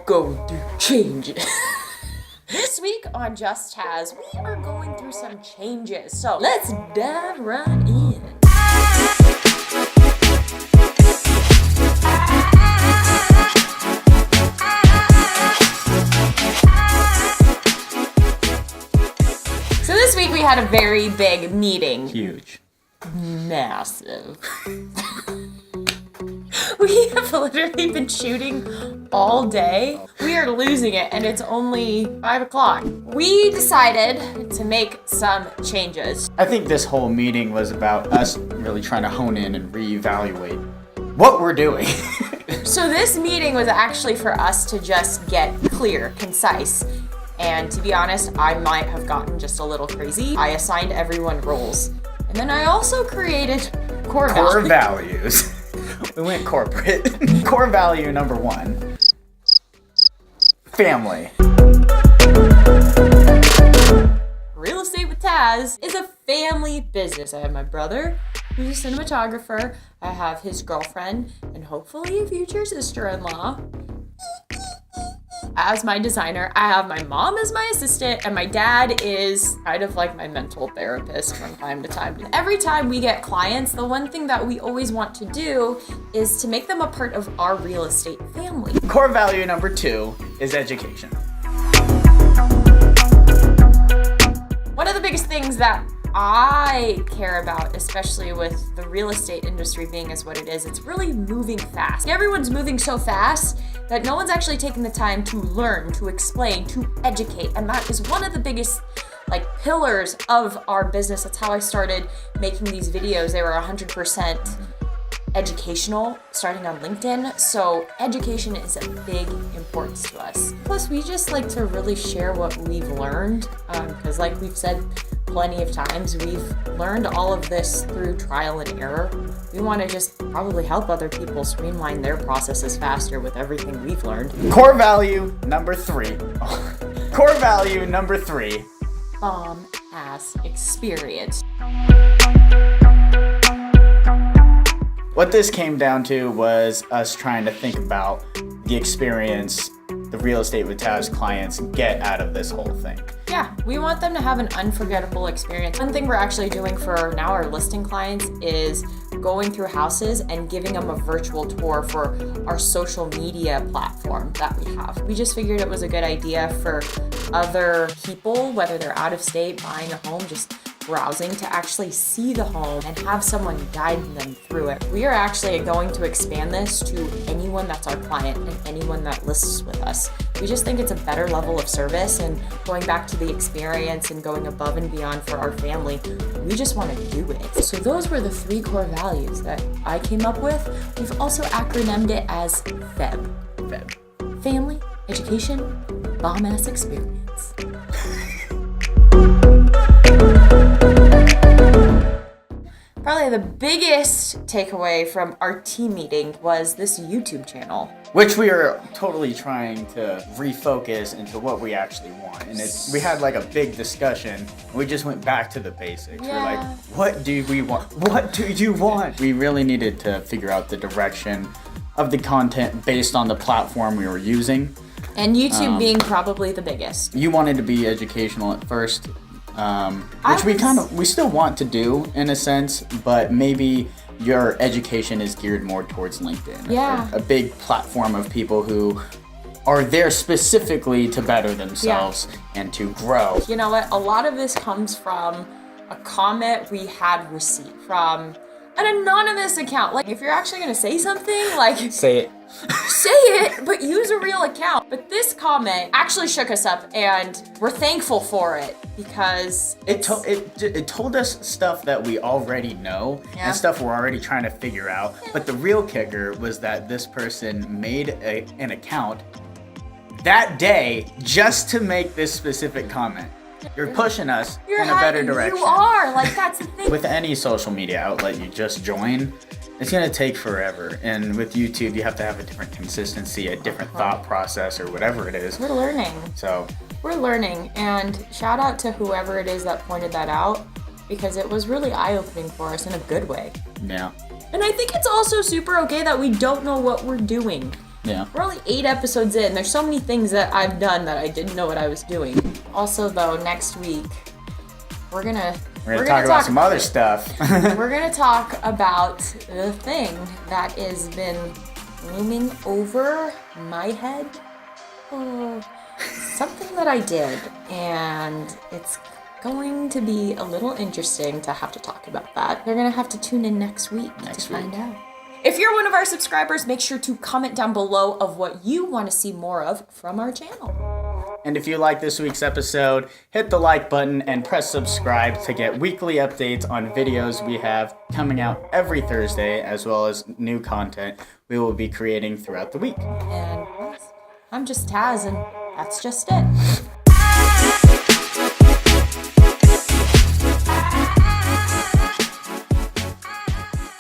go through changes. This week on Just Tazz, we are going through some changes. So let's dive right in. So this week we had a very big meeting. Huge. Massive. We have literally been shooting all day. We are losing it, and it's only 5 o'clock. We decided to make some changes. I think this whole meeting was about us really trying to hone in and reevaluate what we're doing. So this meeting was actually for us to just get clear, concise, and to be honest, I might have gotten just a little crazy. I assigned everyone roles, and then I also created core values. We went corporate. Core value number 1. Family. Real estate with Tazz is a family business. I have my brother, who's a cinematographer. I have his girlfriend, and hopefully a future sister-in-law as my designer. I have my mom as my assistant, and my dad is kind of like my mental therapist from time to time. Every time we get clients, the one thing that we always want to do is to make them a part of our real estate family. Core value number 2 is education. One of the biggest things that I care about, especially with the real estate industry being as what it is, it's really moving fast. Everyone's moving so fast that no one's actually taking the time to learn, to explain, to educate. And that is one of the biggest pillars of our business. That's how I started making these videos. They were 100% educational, starting on LinkedIn. So education is a big importance to us. Plus, we just like to really share what we've learned, because like we've said plenty of times, we've learned all of this through trial and error. We want to just probably help other people streamline their processes faster with everything we've learned. Core value number 3. Core value number 3. Bomb ass experience. What this came down to was us trying to think about the experience the Real Estate with Tazz clients get out of this whole thing. Yeah, we want them to have an unforgettable experience. One thing we're actually doing for now our listing clients is going through houses and giving them a virtual tour for our social media platform that we have. We just figured it was a good idea for other people, whether they're out of state, buying a home, just browsing, to actually see the home and have someone guide them through it. We are actually going to expand this to anyone that's our client and anyone that lists with us. We just think it's a better level of service, and going back to the experience and going above and beyond for our family, we just want to do it. So those were the 3 core values that I came up with. We've also acronymed it as FEB. Family, education, bomb-ass experience. Probably the biggest takeaway from our team meeting was this YouTube channel. Which we are totally trying to refocus into what we actually want. And we had a big discussion. We just went back to the basics. Yeah. We're like, what do we want? What do you want? We really needed to figure out the direction of the content based on the platform we were using. And YouTube being probably the biggest. You wanted to be educational at first. Which we still want to do in a sense, but maybe your education is geared more towards LinkedIn. Yeah. A big platform of people who are there specifically to better themselves and to grow. You know what? A lot of this comes from a comment we had received from an anonymous account. If you're actually going to say something, say it. Say it, but use a real account. But this comment actually shook us up, and we're thankful for it because it told us stuff that we already know and stuff we're already trying to figure out. But the real kicker was that this person made an account that day just to make this specific comment. You're pushing us in a better direction. You are. That's the thing. With any social media outlet you just join, it's going to take forever. And with YouTube, you have to have a different consistency, a different thought process, or whatever it is. We're learning. We're learning. And shout out to whoever it is that pointed that out, because it was really eye-opening for us in a good way. Yeah. And I think it's also super okay that we don't know what we're doing. Yeah. We're only 8 episodes in. There's so many things that I've done that I didn't know what I was doing. Also, though, next week, we're gonna talk about some other stuff. We're gonna talk about the thing that has been looming over my head. Something that I did, and it's going to be a little interesting to have to talk about that. You're gonna have to tune in next week to find out. If you're one of our subscribers, make sure to comment down below of what you want to see more of from our channel. And if you like this week's episode, hit the like button and press subscribe to get weekly updates on videos we have coming out every Thursday, as well as new content we will be creating throughout the week. And I'm just Tazz, and that's just it.